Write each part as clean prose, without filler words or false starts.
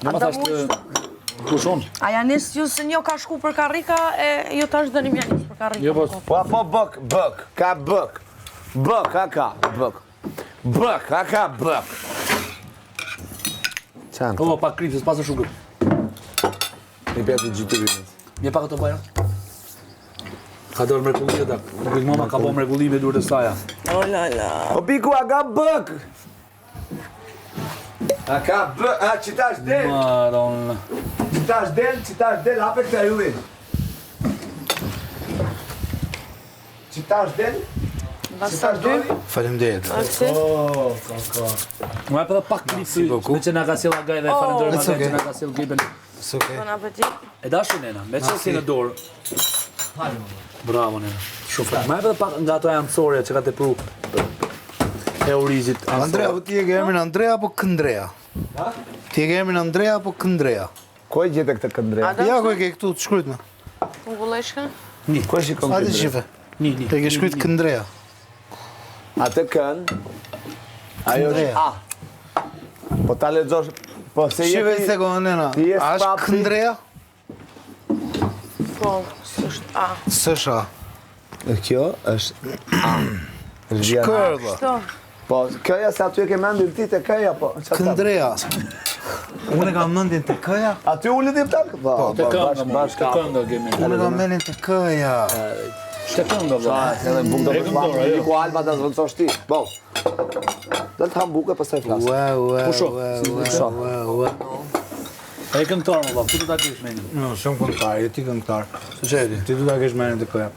Në më thashtë kushon. A janis ju se një ka shku për karrika e ju tash dënim janis për karrika? Jo, Po bëk, ka bëk. Bëk, ka bëk. Bëk, ka bëk. Qanë? O, pak kripës, pasë shukër. Një pjetë i gjithë të rrinë. Një pak të bajra. Ka dorë mrekulli e Big Mama ka po mrekulli me durë të saja. O la la. O piku, a ka bëk. A ka bëk, a qitash del. Madonna. Qitash del, hape këta jullin. Qitash del. Basta dy. Faleminderit. Aksi. Më e për dhe pak klipë, me që nga ka sila gaj dhe falenderoj ma që nga ka sila gibel. Bon appetit. E dashu nena, me që si në dorë. Bravo nena, shumë. Më e për dhe pak nga ato e amësorja që ka të pru e orizit. Andrea, po ti e ke emrin Andrea apo Këndrea? Ti e ke emrin Andrea apo Këndrea? Ko e gjete këtë këndreja? Ja, ku e ke këtu, të shkryt me. Kungulleshka? Ko e shikon Ati këndreja? shife. Një. Te ke shkryt Këndrea. Atë kënd, ajo është Këndreja. A. Po ta lexosh, po se Shive jeti... se kohë nena. Ti je A është spapi? Këndrea? Po, s'është A. Sësha. Kjo është A. Shkërda. Shto. Po, këja se aty e ke mendin ti të këja, po. Këndrea. Unë e kam mendin të këja. Aty ullet i tak? Po, Të kënga, më, të kënga kemi. Unë e kam mendin të këja. Shte kënga, bro. Edhe në bukë do E të këndora, shmanë, jo. Niku Alba të zvëndësosh ti. Bo. Do të ham buke, pastaj flasë. Pusho, pusho. E këngëtar, më, ku të ta kesh menin? Jo, shumë këngëtar, jo ti këngëtar. Se që e di? Ti du ta kesh mendin të këja.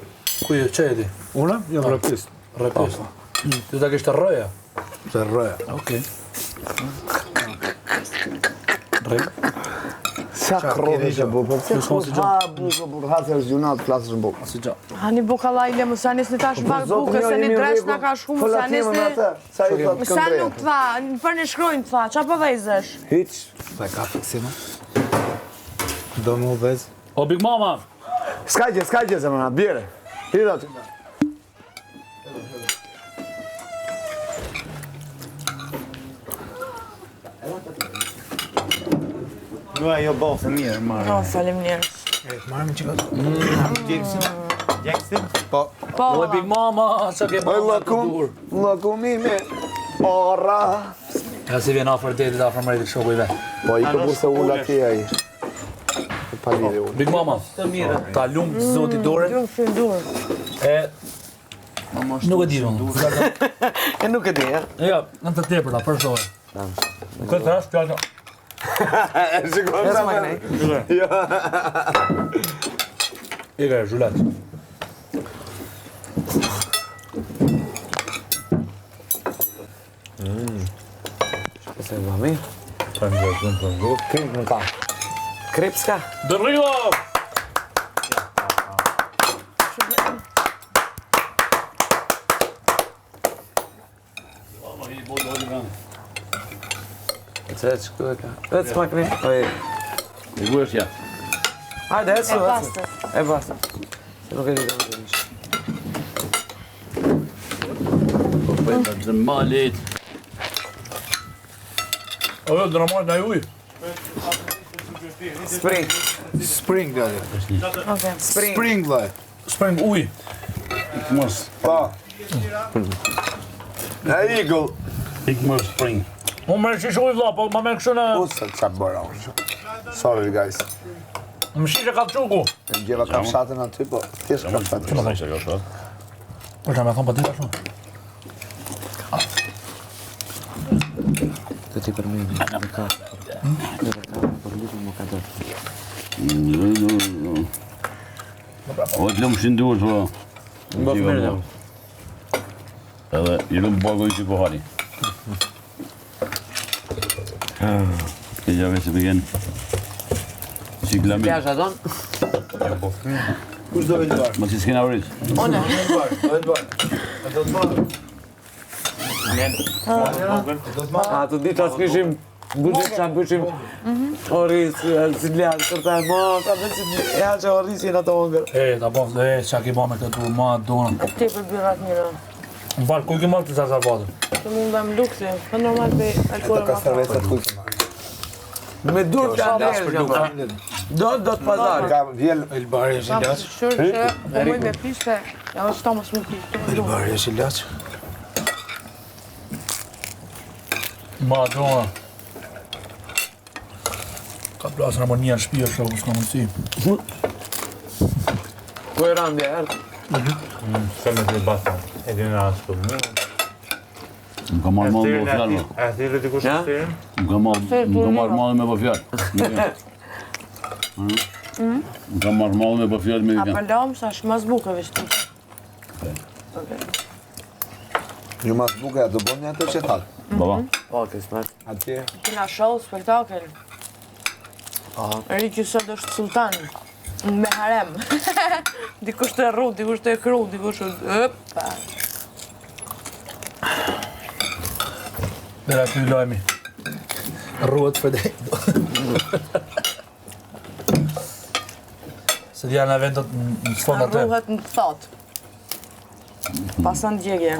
Ku e, që e di? Unë? Jo, rapist. Rapist. Ty ta kesh të rëja? Të rëja. Okej. Rëj? Sa krodhe që bukë, po Ju s'mon si ha bukë, për hasë e zgjunat, flasësh në bukë. Si gja. Hani bukallajle, më sa nisni tash pak buke, se një dresh nga ka shku, më sa nisni... Sa i thot Më sa këndreja? nuk tha, për një shkrujnë tha, qa po vejzesh? Hiq. Sa ka fiksima? Do më vez. O, Big Mama! S'ka gjë zemëna, bjere. Hidha ty. Jo, ajo bofë mirë, marë. No, falim njerës. Marë që ka Gjeksin? Po. Po, O, Big Mama, që ke Oj, mama të dur. lëkum i me ora. Ja si vjen afër detit, afër mretit shoku i vet. Po, i këpur se ulla ti ai. Pa lidhje ulla. Big Mama, ta lumë zoti dorën, Gjurë fynë durë. e... Nuk e di unë. E nuk e di, ja? Ja, në të tepërta, për shore. Këtë rast, kjo E shikon sa më. i ka zhulat. Se mami, Për në gjëzën të ngu. krip në ka. Krip s'ka? Dërrigo! Se që këtë ka? Ecë pak ne? Oj, I gu është ja. hajde, E ecë. pastër. E basta. Se nuk e di kam të nishë. Bëjnë të malit. O, jo, do në marrë nga uj. Spring. Spring, gati. Spring. Spring, vaj. Spring uj. Mos. Po. E eagle. Ik më spring. Unë mërë që shuj vla, po më me kështu në... Usa qa bëra unë. Sorry, guys. Më shishe ka të quku. E gjeva kafshatën aty, po thjesht kafshatën. Që më thajshë ka shot? Po që me thonë pa dita shumë. Të ti përmejnë, më ka. Për lipu më ka dërë. O të lëmë shindur të Më bëfë mirë dhe. edhe i lëmë bagoj që po hari. Ke gjave se pëgjen Ciklami. Pjash aton? Kush do Elbar? Ma si s'kena vërit. One. Elbar. A do të marrë? A të ditë as kishim budget që bëjshim oris, si ljanë, kërta e ma, ka me si e që orisin ato ongër. E, ta po, qa ki ba me këtë dur, ma donë. Ti për byrat mira. Më falë, ku i ke marrë të zarbatën? Të mund dhe më lukësi, për normal për alkoholë ma fa. kujtë marrë. Me dur fjalë jam. Do të pazar. Ka vjel Elbari është Kam ilaç. shërë që po mëj me pishte, ja është stomës më pishte. Elbari është ilaç. Madonna. Ka plasën amonia në shtëpi është s'ka mundësi. Ku e randja erdh? Se me të basta, e di në ashtu. Më ka marrë malë me po fjalë. E thirë dikush Ja? të thirën? Më ka marrë malë me po fjalë. Më ka marrë malë me po fjalë me A dikën. pëllam sa shmas buke vishti. Një mas buke do bën një ato që thallë. Baba, Po, kismet. Atje. Kina show, spektakel. Eri që sot është sultan. Me harem. Dikush të rru, dikush të kru, dikush të... Opa. Dera ty lojmi. Rruhet Fredej. Se dhja në eventot në sfonda të. Rruhet në thot. Pasan djegje.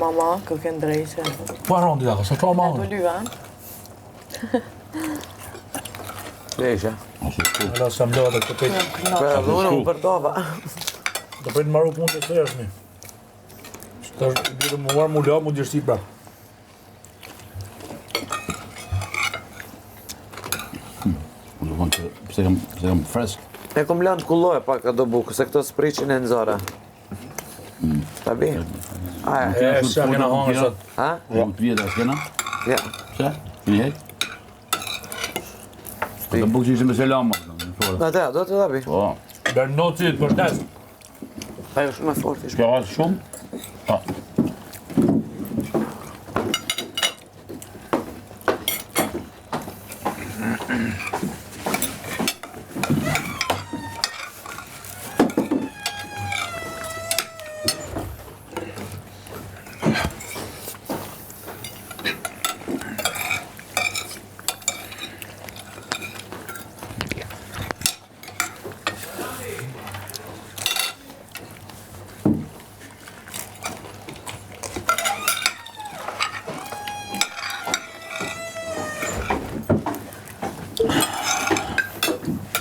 Mama, këken drejse. Po arron dhja, sa qa ma E të unë. lyva, Desha. Ala sa më lohet të pejtë. Po, unë u përdova. Do prit marru punë të sërës mi. Që është bërë më marë mu la, mu gjërësi pra. do thonë që pse kam fresk. E kom lanë kulloj pak do bukë, se këto spriqin e nëzora. Ta bi? Aja. E, sa kena hangër sot. Ha? Nuk të vjetë s'kena? Ja. Pse? Një hejt? Të bukë që ishte me selama. Ate, do të dhabi. Po, Bernocit për test. Ajo shumë e fort ishte. s'ka vasë shumë? Pa.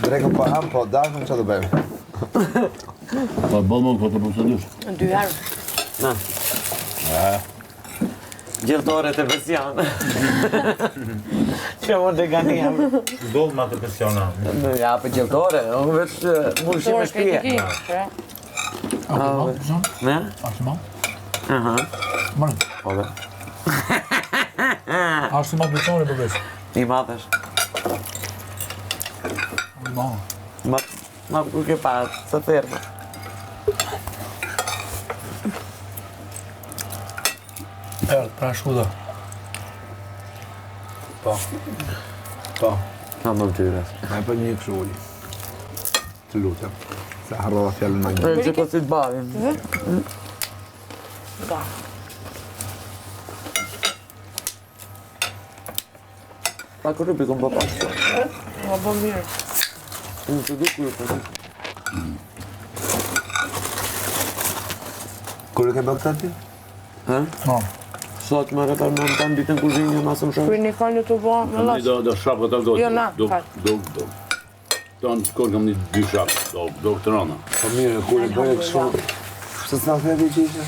Drekën po ham, po dashëm që do bëjmë. Po bëllë më këtë procedush. Në 2 herë. Na. Gjelltore të version. Që më të gani jam. Dollë ma të pensiona. Ja, për gjelltore, unë veç mushim e shpije. Ne? Ashtë ma? Aha. Mërë. Po dhe. Ashtë ma përqonre për besë. I madhesh. Ma. Ma ku ke pa, së ferma. Erë, pra shkuda. Po. Po. Na më tyre. Me për një këshu ulli. Të lutem. Se harrova fjallën në një. E që po si të bavim. Da. Pa kërë pi kom bëpa. Ma bë mirë. Unë të du kërë për një. Kur e ke bë këtë ti? Ma. Sot më repar më në tanë ditën kuzhinjë masë më shumë. Kërë një kanë të bo me las. Do shapë këta do. Jo, na, fal. Do. Tonë shkon kam një 2 shapë. Do këtë rana. Po mirë, kur e bëje kështu. Se s'na theti që ishe?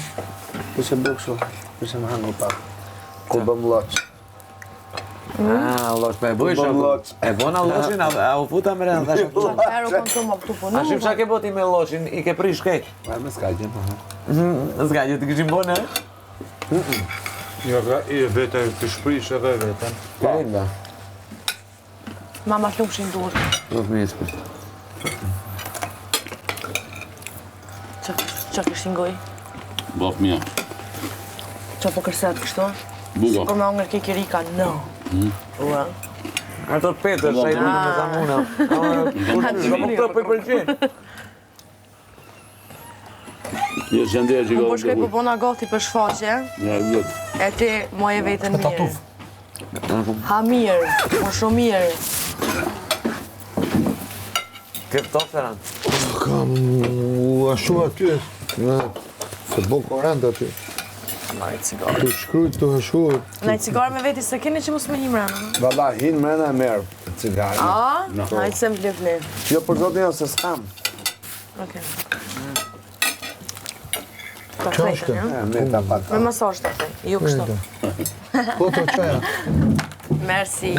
Po që bë kështu. Po që më hango pak. Kur bëm loq. Loq, pa e bëj Bëm shaku. loq. E bona loqin, a u futa më rënë, thashe të shaku. Herë u kanë të më këtu punu. A shim qa ke boti me loqin, i ke prish kejt. Ma me s'ka gjë, po. S'ka gjë të këshim bone? Jo, i vete të shprish edhe vetën. Kejt da. Mama shumë shin durë. Do të mjesë për. Që këshin goj? Baf mja. Që po kërset kështu? Buga. Kur me ongër kikirika, no. Ua. Ato të petër, shaj të me zamuna. Ka më këto për pëlqen. Jo që ndërë që Unë po ka shkoj për bona gati për shfaqe, Ja, vjetë. e ti moje vetën mirë. Tatuf. Ha mirë, po shumë mirë. Ke pëto, Ferran? Kam ashtu aty. Se bo korant aty. Marrë cigare. Të shkrujt të hëshur. Naj cigare me veti se keni që mos me him rana. Valla, hinë mrena e merë cigare. A? Hajtë se më blevni. Jo, për zotin jo, se s'kam. Okej. Perfekte, ja? Me ta pat. Me masazh të të, ju kështu. Po të qaja. Merci.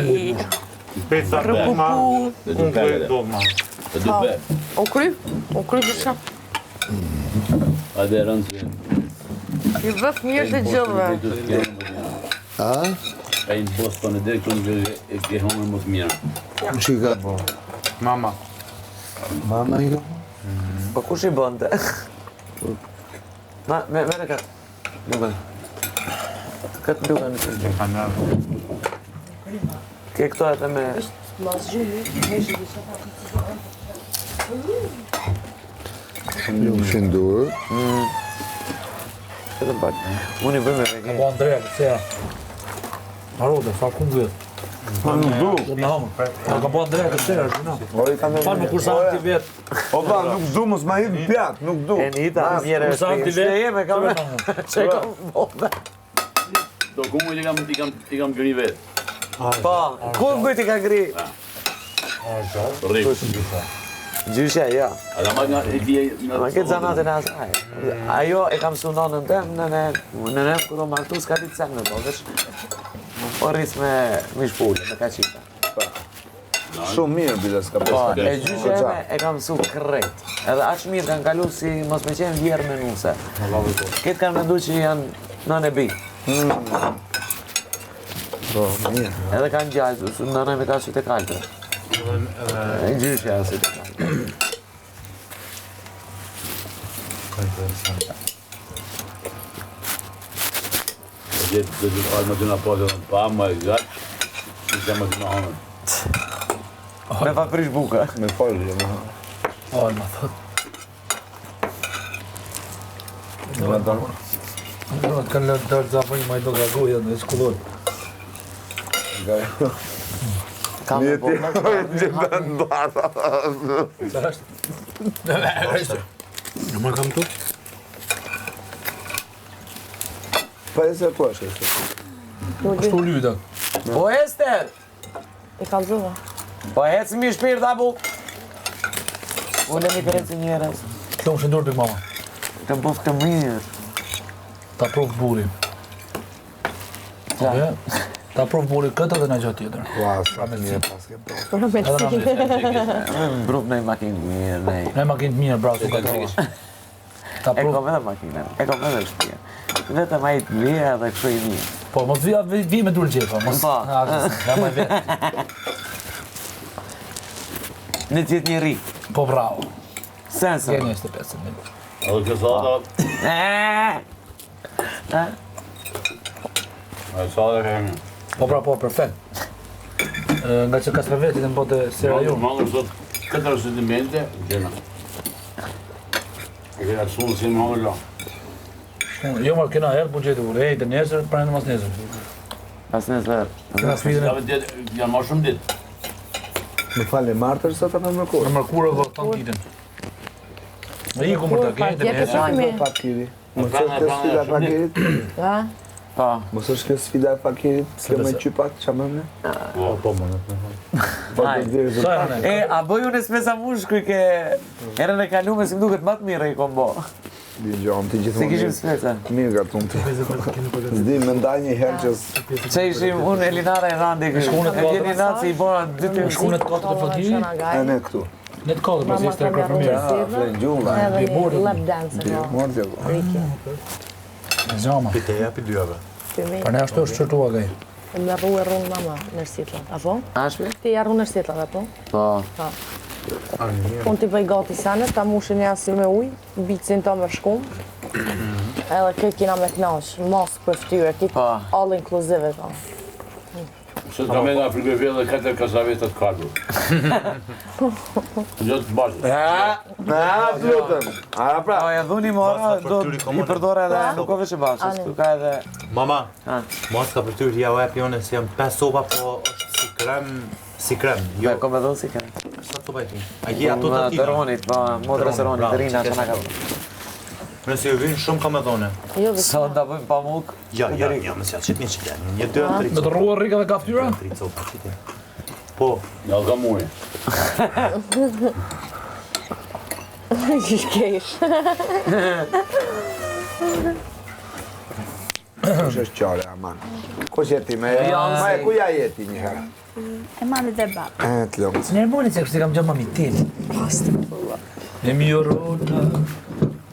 Pizza dogma. Unë kry dogma. Të dy be. O kry për shka. Hajde rënë që... I vëf mirë të gjithëve. A? Ka i në posë për në dhe këtu e ke hongër më të mirë. Shika. Mama. Mama jo? Po kush i bënte? Mere këtë. Luken. Këtë luken në që. Kanë Ke këto edhe me... Nuk shëndurë. Këtë pak. Unë i bëj me vegi. Po Andrea, se ja. Marode, fa ku vjet. Nuk du. Do na hom. Ka po Andrea këtë është, no. Ori ka me Pa nuk kursa ti vet. O ba, nuk du, mos ma hit pjat, nuk du. E njëta, njëre Kur sa ti vet? jeme ka me. Që ka më Do ku mu i kam gri vetë. Po, ku bëjt i ka gri? Rikë. Gjyshe, ja. A da ma nga e vje... Ma këtë zanatën e asaj. Ajo e kam su nonën tem, nënem kërë martu s'ka ditë sen me to, vesh. Po rris me mishpullë, me kaqita. Shumë mirë, bile s'ka Po, pesë. e gjyshe e kam su krejt. Edhe aq mirë kanë kalu si mos me qenë vjerë menuse. Këtë kanë mendu që janë nën e bi. Po, mirë. Edhe kanë gjallë, nënën e ka që të kaltë. E gjyshe asë të kaltë. Gjithë dhe gjithë alë më të nga posë dhe pa më e gjatë. Që më të nga honën. Me pa prish buka. Me folë, jo më. O, ma thot. Në dorë. Do të kanë lënë të zafëri ma i do gagoja në skullot. Ka me po. Gjithë në barë. Në më kam tu? Pa e se ku është e? Shtu lyda. Po Ester! I kalzova. Po hecë mi shpirt abu. Unë e mi këreci njerës. Kjo më shëndur të mama. Të bëf të mirë. Ta provë buri. Qa? Ta provë buri këtë dhe në gjatë tjetër. Ua, sa me mirë pas ke bërë. Për me Edhe si. në Mbruf në i makinë mirë, nej. Ne makinë të mirë, bravo, të ka Ta E kom provë. edhe makinën, e kom edhe shtëpia. Vetëm ai të mirë edhe kështu i mirë. Po, mos vi me dur gjepa. Mos. Po. Ja më vetë. Në tjetë një ri. Po, bravo. Sensë. Je 25 minutë. Edhe kësa da... E sa dhe kemi. Po, pra, po, perfekt. Nga që ka vetit e më bote sera ju. Mangër sot 4 sentimente, gjena. E kena të sunë si më hongër la. Jo, ma kena herë buxhetu, ej, të nesër, pra në mas nesër. Pas nesër. Kena sfidën Jave tjetë, janë ma shumë ditë. Më falë, martër sot apo mërkur? në mërkurë dhe të në ditën. Me iku më të kejtë të nesër. Shojmi. Fakiri. Mos është kjo sfida e fakirit? Ja? Po. Mos është kjo sfida e fakirit? Kjo me qypat, që më me? Po, më në. Po të dirë Sa e E, a bëj unë spesa mushkuj ke... Erën e kalume si më duket më të mirë i kom bo. Gjom të Si gjithmonë kishim spesa. mirë gatum të. Zdi me ndaj një herë që Që ishim unë Elinara e Randi kështu. Shkunet E vjeni naci i bona 2 të Shkunet katë të fakiri, e ne këtu. ne të katë, pra si ishte rekord për mirë. Flen gjulla. Edhe një lap dance apo. Mordja po. Riki. Zama. Pite japi dyave. Pymi. Për ne ashtu është qërtua gaj. Me rru e rrunë mama në rësitlat. Apo? Ashme? Ti ja rru në rësitlat, apo? Po. Unë t'i bëj gati senet, ta mushin jasi me uj, bicin ta me shkum. Edhe këtë kina me knash, mas për ftyre, kitë Po. all inclusive ta. Se ka me nga frigorifer dhe 4 kasavetat të kardur. Gjotë të bashkë. Të lutëm. Ara pra. Po, e dhuni mora, Masa do për tyri i komune. përdore edhe nuk o veç e bashkës. Tu ka edhe... Mama, Ha. mos ka për tyri ja wep jone si jam 5 sopa, po është si krem. Jo, Jo, kom edhe si kërë. sa sopa e ti? A je ato të Të tina? ronit, po, modrës e ronit, të rina që nga ka... Nëse ju vinë shumë ka me dhone. Jo, Sa nda bëjmë pamuk? Ja, mësja, qëtë një qëtë janë. Një 2-3 Me të rrua rrikave ka ftyra? 3 copa, qëtë janë. Po, Ja ka muri. Shkesh. Kush është qare, aman? Kush jeti me... Ma e kuja jeti një herë? E mali dhe bab. Të lëngës. Nërmoni se kështë kam gjatë mami tin. E mi orona.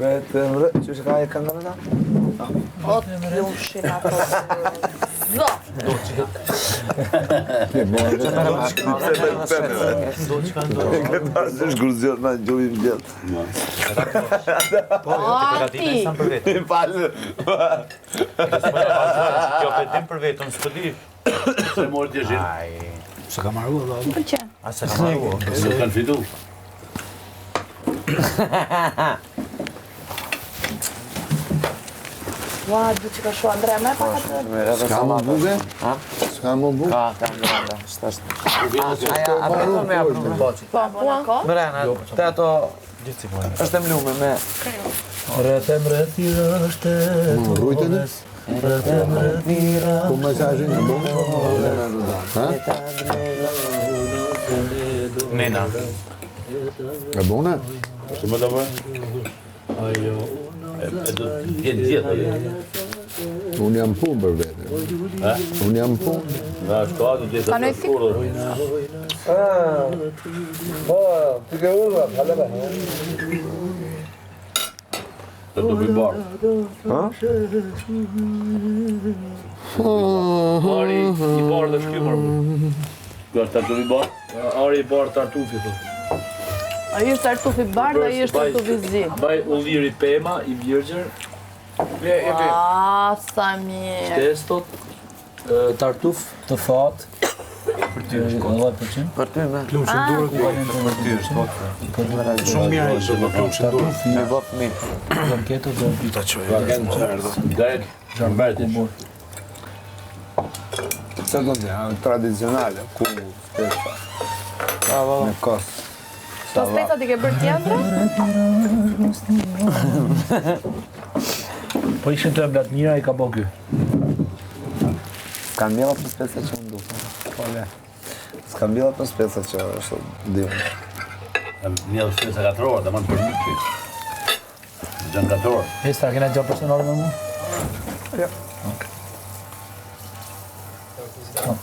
Vetëm rë... Qështë ka e këngë në ta? O të lushin ato. Zë! Këta është shkurzion në gjuvim gjithë. Ati! Falë. kjo petim për vetëm, s'po di. Se mori të jeshin. Se ka marru, da. Pëlqen. A se ka marru. Se kanë fitu. Ua, du që ka shu Andrea me pak atë. S'ka më buge? Ha? S'ka më buge? Ka, mërenda. Aja, a vetëm me apru me? Po, po, ko? Mërena, te ato... është e mlume me... Rëtem rëtira është Më rrujtë në? Rëtem rëtira Ku mesajin në buge? Ha? Nena. E bune? Se më të bërë? Ajo E do t'jenë tjetë. Unë jam punë për vete. Unë jam punë. Nga shka të tjetë Ka nëj të shkurë. Po, ti ke ullë, halëve. Të të bëjbarë. Ari i barë dhe shkymër. Kjo është të bëjbarë? Ari i barë tartufi, thot. Ai është tartufi bardh, ai është tartufi zi. Baj ulliri pema i vjergjer, Ah, sa mirë. testot, tartuf të fat, për ty është 10%. Për ty me. Shumë mirë ishte, më kluqë durë. Mi bot mi. Blanketo dhe Ka kënë Garek Gjambërti. Se do të janë tradicionale, ku stesa. Me kosë. Po stesa ti ke bërë tjetra? Po ishin të eblat mira i ka bo ky. S'ka mbjella për spesa që më duke. Po le. S'ka mbjella për spesa që është dimë. Një dhe shpesa katërorë, dhe manë për një këtë. Gjënë katërorë. Hesta, kena gjë personale me mu? Ja.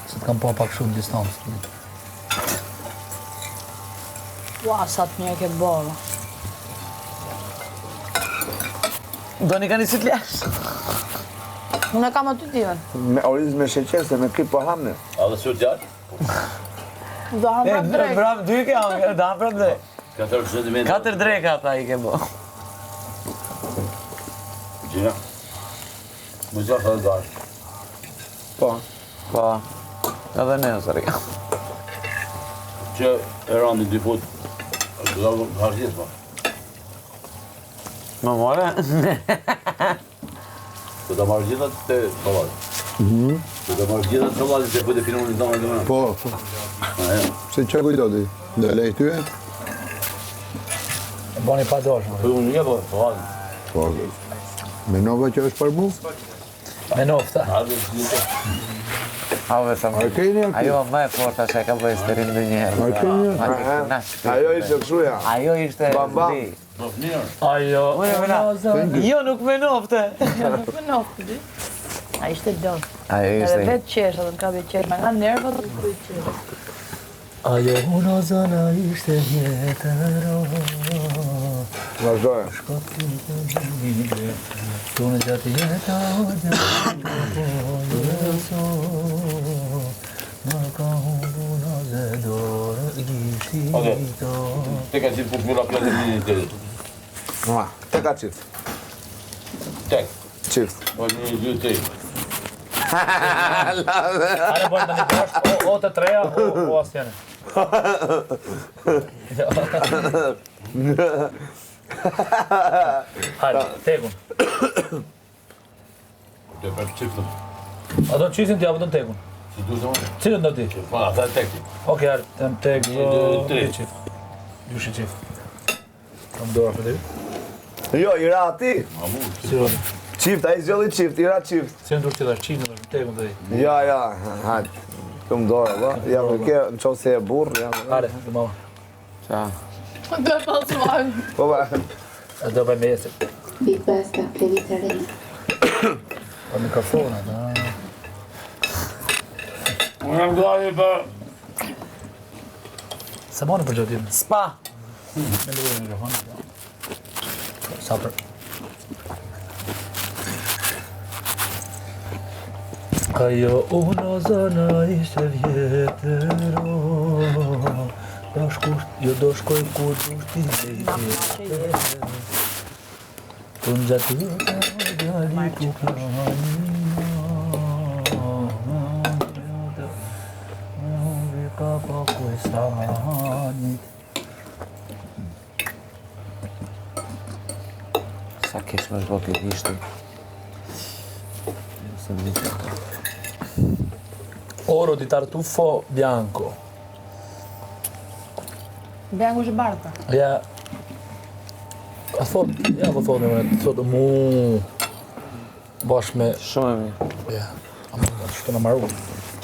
Se të kam pa pak shumë distancë. Ua, sa të mirë ke bërë. Do një ka një si t'lesh. Unë e kam aty timen. Me oriz me sheqer, se me krip po hamne. A dhe sot gjatë? Do ham prap drejt. Bravo, dy ke hangër, da prap drejt. 4 centimetra. 4 dreka ata i ke bo. Gjina. Më gjatë dhe gashë. Po. Po. Edhe ne ose rika. Që e randi 2 fut. Është da harqjes, po. Më more? Të da marrë gjithat të solat. Të da marrë gjithat të solat të bëjtë filmu një tonë dhe mëna. Po, se që kujto ti? Dhe lej tyje? E bani pa dashë. Po unë një po, solat. Po. Me nova që është për mu? Me nofta. A dhe një të. Ave sa më. Arkeni akti? Ajo më e forta që e ka bëjë sterin dhe njëherë. Arkeni? Ajo ishte këshuja. Ajo ishte... Bam, bam. zdi. Ajo, Jo, nuk me nofte. Nuk më noftë di. A ishte don. Ajo Edhe ishte... vetë qesh, edhe në ka vetë qesh. Me nga nervat të kuj qesh. ajo unë zona ishte jetëro. Vazhdojë. Tonë gjatë jeta o gjatë Në ka hundu në zedorë ishito. Te ka qitë pushmira pjallë një një tërit. Ma, te ka qift. Tek. Qift. Po një 2 3. Hajde bojnë të një bashkë, o të treja, o asjene. Hajde, tekun. Te për qiftëm. A do të qisin t'ja, do të tekun. Si du se më? Cilën do ti? Pa, ata e tekti. Oke, hajde, të më tek, Një, dy, tre. qift. Jushi qift. Kam dora për të ju. Jo, i ra ti. Si Qift, a i zjolli qift, i ra qift. në dur tjetër, qinë në tekën dhe i. Ja, hajt. Këmë dorë, ba. Ja, me ke, në qovë se e burë, ja. Hare, dhe mama. Qa? Dhe falsuan. Po, ba. E do bëj me jesë. Big Basta, Mediterrane. Pa mikrofonat, Unë jam gati për... Se marrë për gjatim. Spa! Me ndërë mikrofon. Sa për... Ajo unë zëna ishte vjetëro, do shkoj ku dushti vjetër. Unë gjatë djali ku pa quest'anni. Sa kesh më shbo këtë ishte. Oro di tartufo bianco. Bianco është bardha. Ja. A thot, ja po thonë me thotë mu bashkë me Shumë e mirë. ja. Shto në maru.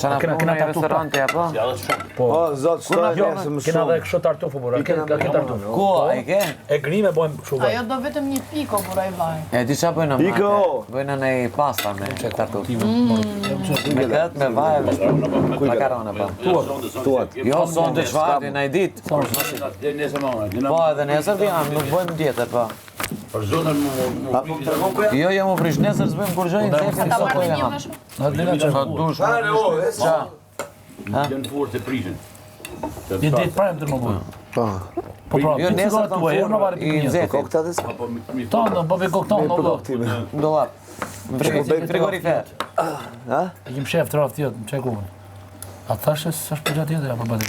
Qa Kena në tartufo. restoranti apo? Ja dhe shumë. Po. O, zotë, shtoj jo, nesë më Kena dhe shumë. kështu tartufo bura. Kena tartufo. Ku, a i ke? E grime bojmë kështu vaj. Ajo do vetëm një piko buraj vaj. E di qa bëjnë në Iko! mate? Bëjnë në i pasta me tartuf. Me këtë, me vaj, makarona pa. Tuat. Jo, son të qfarë, në i ditë. Dhe nesër më unë. Po, edhe nesër vijam, nuk bëjmë djetë, po. Për zonën mu... Jo, jo më prish nesër, s'bëjmë kur gjojnë, se kemi Ta sot marrë po një jam. më shumë. Na dina çfarë? Sa dush, më qa? Gjënë furë të prishin. Je ditë prime të më bën. Po. Po pra, Jo, nesër të e në varë i pikë. nxehtë. Kokta dhe s'ka. Apo mi... Tonë, po ve kokton, Me po. produktime. Në dollap. Në frigorifer. Ha? E kim shef traf tjetër, më çaj kuvën. A thashë s'është për gjatë tjetër apo bëti?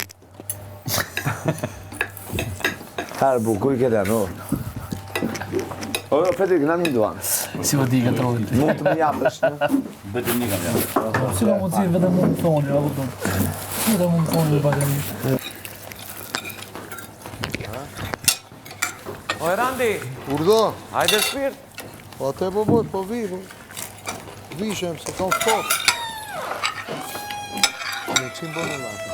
Harë bukur i këtë janë, o. O, Fredrik, në një duan. Si vë dike trollit. Mund të më japësh, në? Betëm një kam ja. Si ka mundësi vetëm mund të thoni, apo do. Vetëm mund të thoni bëti. O, Randi, Urdo, hajde shpirt. po te po boj, po vi, po. Vishem, se kam fort. Me qim bënë latë.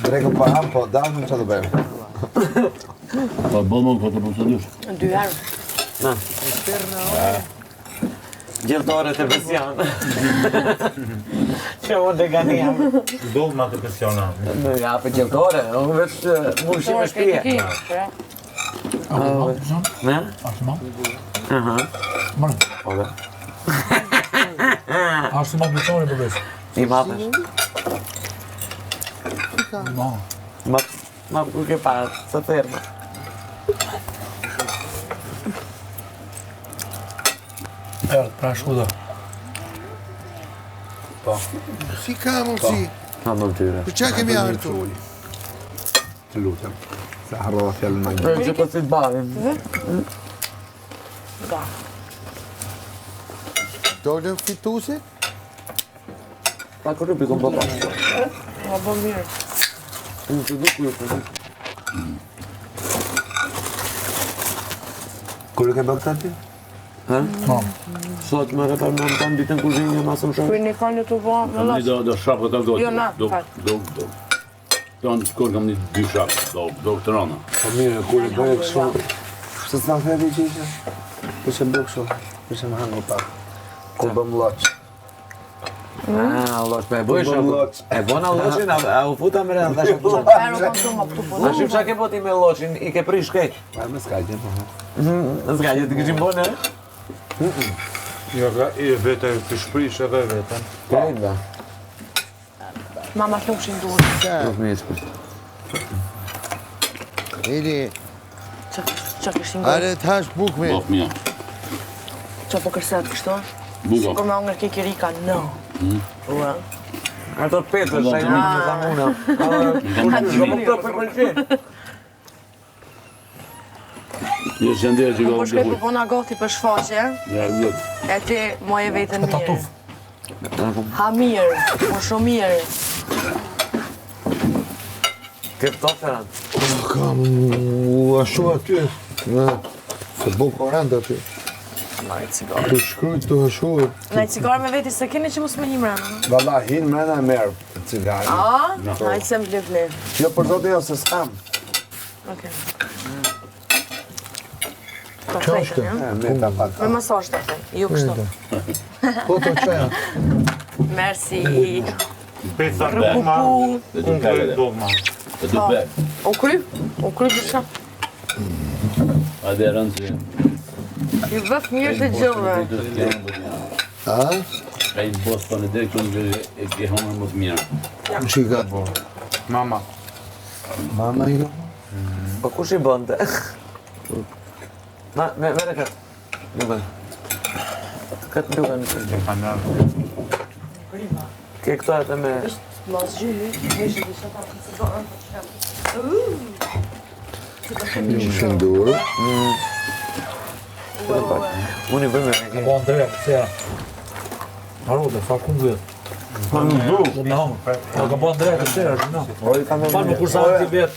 Drekëm pa ham, po dalëm që të bëjmë. Po bëllë më këtë për së dush. 2 herë. Gjelltore të pension. Që më të ganijam. Dollë ma të pensiona. Ja, për gjelltore, unë veç mushim me shpije. Ne? Ashtu më? Aha. Mërë. Ashtu më bëqoni për bësh. I mapesh. Ma ku ke parë, së ferma. Pra shkuda. Si ka mundësi? Ha më tyre. Për qa kemi artu? Të lutem. Se harrova fjallën në një. Për që po si të bavim. Dolem fitusi? Pa kërë për kom bëpa. Ma bë mirë. Unë të duku ju për Kur e ke bërë këtë ti? Sot më repar më në ditën kuzhinë një masëm shumë. Kërë një kanë të bo me Kam një lësë. do shapë këtë do... Jo, na, do... fat. Do... Tonë shkur kam një 2 shapë, do këtë rana. Po mire, kur e bëjë kështu... Shtë s'na Fredi që ishe? Për që bëjë kështu? Për që më hangë pak. Kur bëm loqë. Loq, me e bëjsh loq. e bona loqin, a u futa me rënë, thashe punë. Pero kam të më këtu po. A shqip qa ke boti me loqin, i ke prish kejt. Pa me s'ka gjë, po. Në s'ka që të këshim bone, Jo, i vete të shprish edhe vetën. kejt da. Mama të nuk shimë duhet. Nuk me jesë Ili, Që këshim duhet. are t'hash buk me. Baf mja. Që po kërset kështu? Buka. Kur me angër kikirika, no. Ua. Ato petër, shaj një në zamuna. Shumë më këto për pëlqen. Jo që ndërë që Po shkoj ka për puna goti për shfaqe, Ja, vjetë. e ti moje vetën mirë. Ha mirë, po shumë mirë. Këpto, Ferran. Kam ashtu aty. Se bo korant aty. Të shkryt të ashtu. Naj cigare me veti se keni që mos me him rana. Valla, hinë mrena e merë cigare. A? Naj se më blivni. Jo për zote jo se s'kam. Okej. Qa është? Me ta pak. Me masazh të them, ju kështu. Po të qaja. Merci. Pesa Be. dogma. Dhe të kare dhe. Dogma. Dhe të be. U kry për shka. Ade rënë që... Ju bëf mirë të gjëve. A? Ka i bos për në dhe kënë e ke honë më të mirë. Shika. Mama. Mama jo. Po kush i bënte? Ma, mere këtë. Luken. Këtë luken në këtë. Ke këto atë me... Mos gjyni, heshë të shata për cigare. Një shëndurë. Unë i bëjmë me Ka bo në drejtë, se ja. Arode, fa ku më vetë. Po nuk du. Po me hongë. Ka bo në drejtë, se ja, në. O i ka me Pa nuk kursa ti vetë.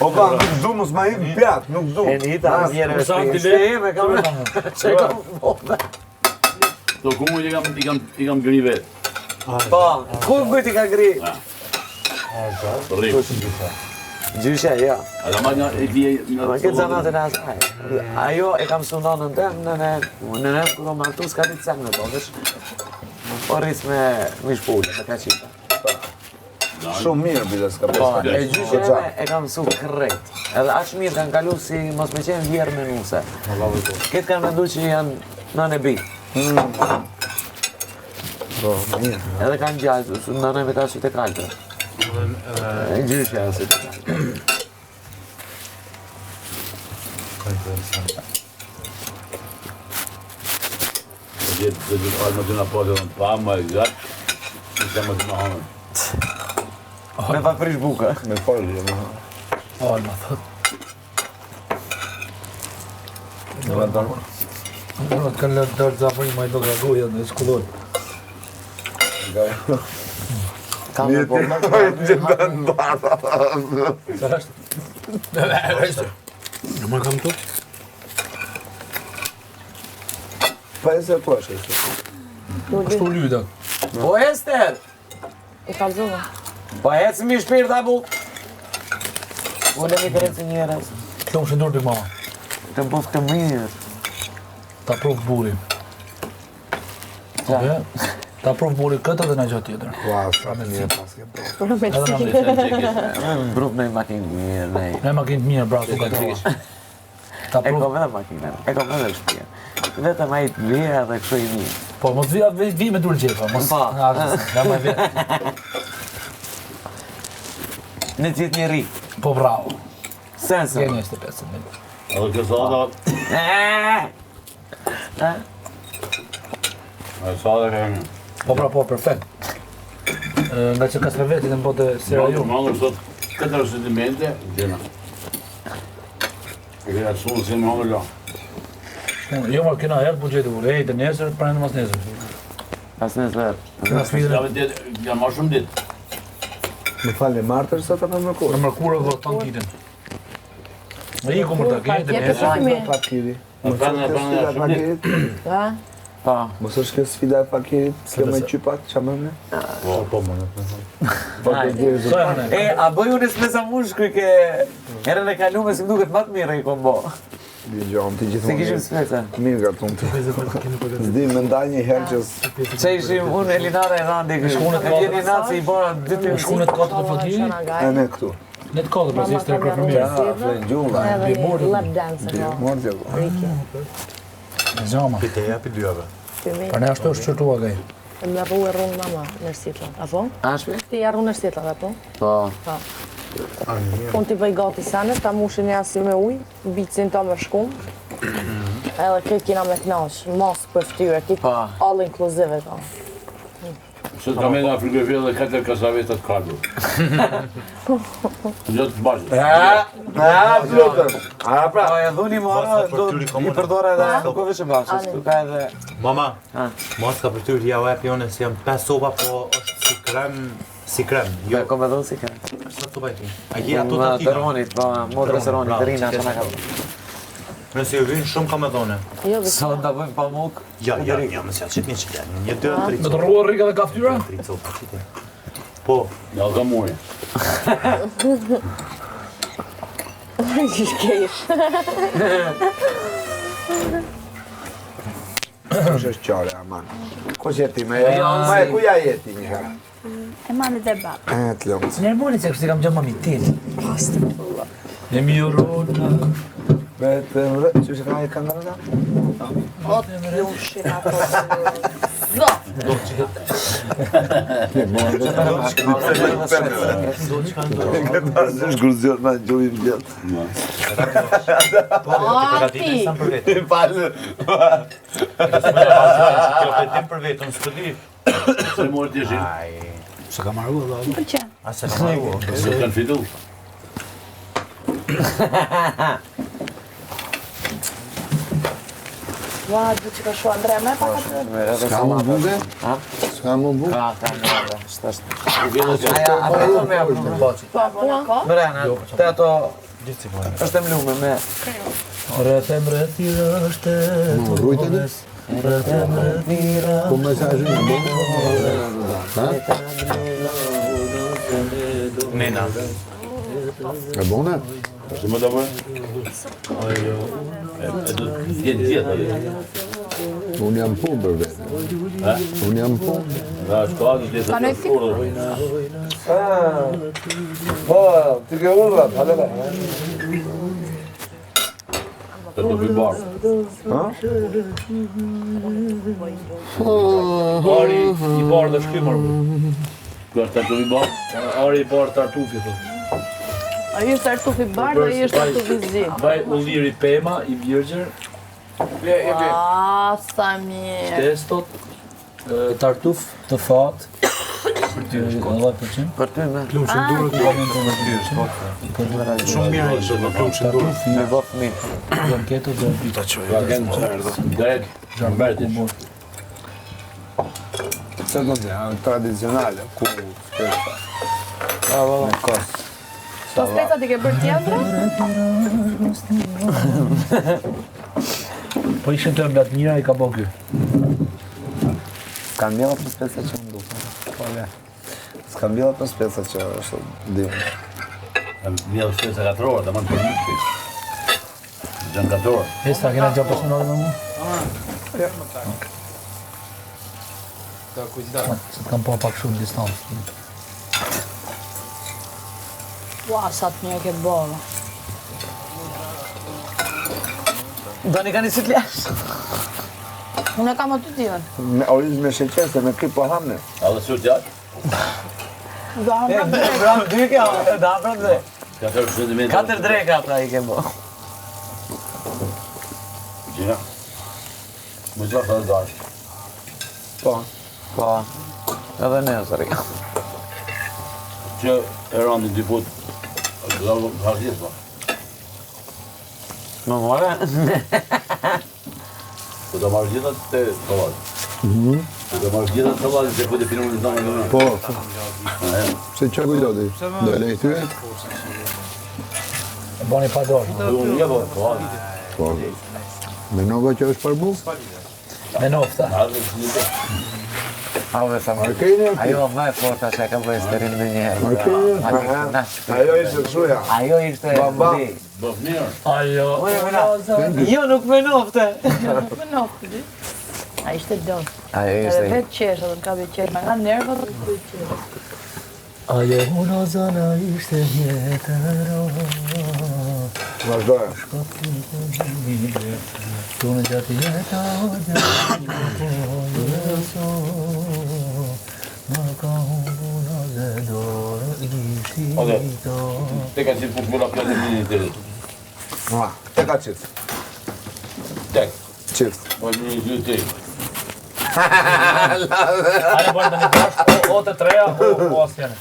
O pa, nuk du, mos ma hinë pjatë, nuk du. E njëta, njëre me Kursa ti shpijë. vetë. Me kam që e kam bombe. Do ku mu i kam gri vetë. Po, ku bëjt i ka gri? Rrip. Gjyshe, ja. A da ma nga e vje... Ma këtë zanatën e asaj. Ajo e kam sunonën tem, nënem kërë martu s'ka ditë sen me to, vesh. Po rris me mishpullë, me kaqita. Shumë mirë, bile s'ka Po, pesë. e gjyshe e kam su krejt. Edhe aq mirë kanë kalu si mos me qenë vjerë menuse. Këtë kanë mendu që janë nën e bi. Po, mirë. Edhe kanë gjallë, nën e me ta që të kaltë. E gjyshe asë të kaltë. Dhe të alë më të nga posë dhe në pa, më e gjatë. Në të më të në honën. Me pa frish buka. Me folje, më. Alë, ma thët. Në vëndar. Në të kanë lërë dërë zafëri, ma i do ka goja në skulloj. Ka me po. Sa është? është. Në më kam të? Pa e se po është. Ashtu lyda. Po Ester! I kalzova. Po ecë mi shpirë ta buk. Unë e mi kërëci njerës. Kjo më shëndor të mama. Të mbuf të mirë. Ta provë burin. Qa? Ta provë burin këtë dhe në gjatë tjetër. Ua, sa me mirë pas ke po. Edhe në me. Më bruf në i makinë mirë, nej. Ne makinë të mirë, bravo, ka të rogë. Ta E kom provë. edhe makinën, e kom edhe shtëpia. Vetëm ai të mirë dhe kështu i mirë. Po, mos vi me dur gjepa. Mos, Pa. ja më vjetë. Në gjithë një ri. Po, bravo. Sensë. Gje 25 minut. Edhe kësa da... E sa dhe kërë një. Po, perfekt. Nga që ka së vetit e më bote sira ju. Mangër sot 4 sentimente, gjena. E kërë atë sunë si më hongër la. Jo, ma kena herë buxhetë vurë, ej, të nesër, pranë mas nesër. Pas nesër. Kena sfidën Jave tjetë, jam ma shumë ditë. Me falë martër sot apo më kur? në mërkurë dhe të kitën. Me i ku mërta, keni të nesër. Pojmi. Fakiri. Në pranë Sfida e shumë ditë. fakirit? Ha? Pa. Mos është kjo sfida e fakirit? Kjo me qypat, qa më me? Po, më në. Po, të dirë Sa e hëne? E, a bëj unë s'me sa mush kërë ke... Herën e kalume si më duket matë mirë i kombo. Dijon, të Se gjithmonë. kishim smeta. Mirë gatum të. Zdi me ndaj një herë që Që ishim unë Elinara e Randi kërë. Shkunë të E jeni naci i bora 2 Në shkunë të katë të fakiri, e ne këtu. ne të katë për si së të rekrefimirë. Ja, flen gjulla. Edhe një lap dance apo. Mordja ku. Riki. Zama. Pite japi dyave. Pymi. Për ne ashtu është qërtua gaj. Me rru e rrunë mama në sitlat. Apo? Ashpi? Ti ja rru në sitlat, apo? Po. Unë t'i bëj gati sanës, ta mushin jasi me ujë, bicin ta me shkum. Edhe këtë kina me knaq, mos për ftyre, këtë Pa. all inclusive ta. Sot kam e nga frigoriferi dhe 4 kasavetat kardur. Gjotë të bashkë. Plutën. Po e dhuni mora, do i përdore edhe nuk o vishë bashkës, tu ka edhe... Mama, Ha. mos ka për tyri ja u e pjone si jam 5 sopa, po është si krem, jo. Kom edhe si ka. këtu bajti. A je ato Të tatina? ronit, po, modrës e ronit, të rina që nga ka. Nëse ju vinë shumë ka me dhone. Sa nda bëjmë pamuk? Ja, mësja, qëtë një qëtë, një 2-3 Me të rruar rriga dhe kaftyra? 3 copa, qëtë. Po, Ja, ka mori. Shkesh. Kush është qare, aman? Kush jeti me? Ma e kuja jeti një herë? E malit e baba. Të lëmës. Nërmoni se kështë i kam gjë mami til. E mi urona. Vetëm rë... Që që ka e kanë në da? O të lushin ato. Këta është shkurzion në gjovim vjetë. Ati! Falë. kjo petim për vetë, unë s'të di. Se mori të jeshin. Se ka marru dhe Për që? A se ka marru. Se kanë fitu. Ua, du që ka shu Andrea me pak atë. S'ka më buke? Ha? S'ka më buke? Ka, Aja, ato e me apë. Pa, ka? Mërena, të ato... është e mlume me... Rëtëm rëtira është Më rrujtë dhe? Rëtëm rëtira Po mesajin e buke? Ha? Nena. E bune? Se më të bërë? E do të jenë tjetë, ali. Unë jam punë për vete. Unë jam punë. Nga shkallë, të jetë të shkurë. Po, ti ke urrat, halele. Të të bibarë. Ari i barë dhe shkymër. Kjo është të bibarë? Ari i barë tartufi, thot. Ai është tartufi bardh, ai është tartufi zi. Vaj ulliri pema i virgjër, Ah, sa mirë. testot, tartuf të fat, për ty është 10%. Për ty me... Shumë mirë ishte në pluqë ndurë. Me bëf mirë. Blanketo dhe Pra kënë garek Gjamberti. Se do të janë tradicionale, ku spesa. Me kos. Po speca ti ke bërë tjetra? po ishin të mblat mira i ka bo ky. S'ka mbjella për spesa që më duke. Po le. S'ka mbjella për spesa që është dim. Mjellë shpesa katërorë, të manë për një shpesë. Gjënë katërorë. Hesta, kena gjë personale me mu? Se të kam pa pak shumë distancë. Ua, sa të mirë ke bërë. Do një ka një si të lesh. Unë e kam aty tjën. Me oriz me sheqer, se me krip po hamne. A dhe sot gjatë? Do hamë pra drejt. Bram, dy kjo, da bram dhe. 4 cm. 4 dreka pra i ke bo. Gjina. Më gjatë dhe dashë. Po. Po, edhe ne sëri. Që e randi dy fut, është dhe hargjit, po. Më more? Po të marrë gjithat të sallat. Po të marrë gjithat të sallat, se po të pinu në zonë në Po, në. se që kujdo di? Do e lejtyre? E bani pa dorë. Unë një po, Po. Me nova që është për bu? Me nofta. ardhë të një të. Ave sa më. Arkejnë e Ajo më e forta që e ka bëjë sterin në njëherë. Arkejnë? Ajo ishte këshuja. Ajo ishte... Baba. Bëf mirë. Ajo. Jo, nuk me nofte. Më noftë di. A ishte donë. Ajo Edhe ishte... vetë qeshë, edhe në ka vetë qeshë. Me nga nervat të kuj qeshë. Ajo uno zana ishte jetëro. Vazhdojë. Tunë gjatë jeta o gjatë jeso. Më ka uno zë dorë ishti to. Te ka qitë pushmura pjatë e një të rritë. Ma, te ka qitë. Tek. Qitë. Po një një të rritë. Ajë bërë të një bashkë, o të treja, o asjene.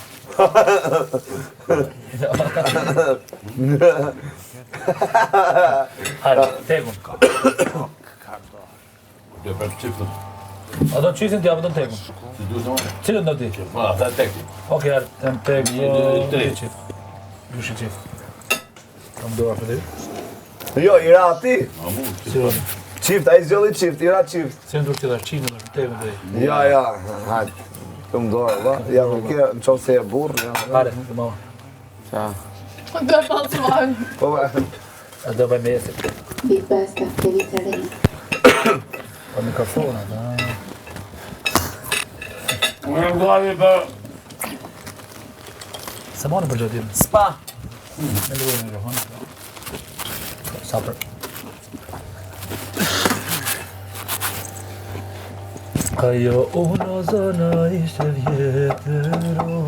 Hajde, tegun. Dhe për qiptën. A do të qisin t'ja vëtën tegun? Si du shë më? Cilën do ti? Po, ata e tekti. Oke, jarë, të në tek, Një, dy, tre. qip. Jushi qif. Kam dora për ty. Jo, i ra ti. Si do? Qift, a i zjolli qift, i ra qift. Si ndur ti dash qinë për teve dhe. Ja, hajt. Këmë dorë, va. Ja, më kje, në qovë se e burë. Hare, të mama. Qa? Do e falsuan. Po, ba. A do bëj me jesit. Big Basta Mediterráneo. Pa mikrofona, da. Unë e mdojnë për... Se moni për gjatim. Spa! Me luvoj me mikrofon. Sa për... Ajo unë zëna ishte vjetëro.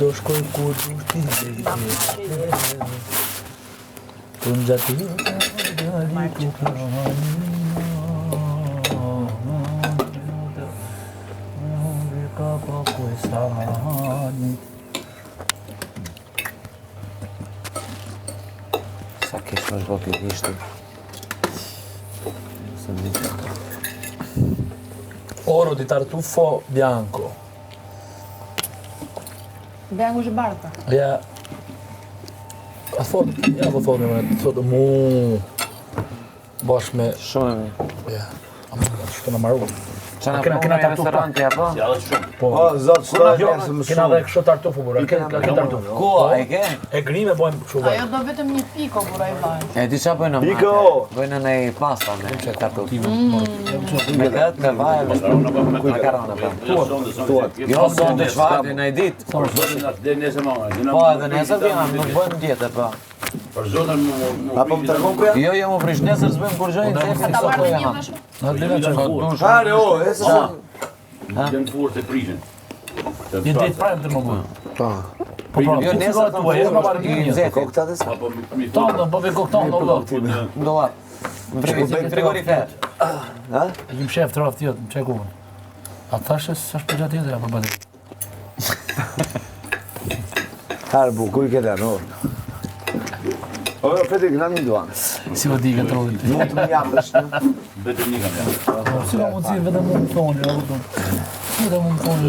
Do shkoj kur dushti vjetëro. Unë gjati gjali Sa kesh më shko këtë ishte? Oro di tartufo bianco. Bianco që barka. Ja. A thot, ja po thonë me, thotë mu bosh me, Shumë e mi. ja, a mu shto në maru. Qana kena punë në tartufa. restoranti, apo? Si edhe shumë. Po, O, zotë, shtë jo, nësë më kena dhe shumë. kështu tartufu, bura, kena tartufu. Ku, a i ke? E grime bojmë kështu Ajo bojmë. do vetëm një piko bura i vaj. E di qa bëjnë në Piko! mate? Bëjnë në i pasta me tartuf. Me këtë, me vaj, me makarona, po. Jo, sonë të shvajtë, në i ditë. Po, edhe nesër vjena, nuk bëjmë djetë, po. Për zonën Apo më tërkon për janë? Jo, jo, më prish nesër s'bëjmë kur gjojnë, se e Ta sot marrë po një jema. më shumë. Në dina që Hare, o, e se shumë. Gjenë furë të prishin. një ditë prajmë të më bujë. Pa. Po pra, Jo, nesër të tu e, e ma parë i një. nxehti. Kokta dhe s'ka. Apo mi Tonë, po ve kokton, do do. Në dolar. Në frigorifer. E gjim shef të rafë tjetë, më qaj kuvën. A thashe s'është për gjatë tjetër, apo bëdhe? Hare, bu, kuj këtë janë, o. O, jo, Fetrik, në një duanë. Si vë di këtë rodin të. Mund të më jam dhe shtë. vetëm një kam janë. Si ka mundësi, vetëm më më thonë, ja, vetëm më më thonë,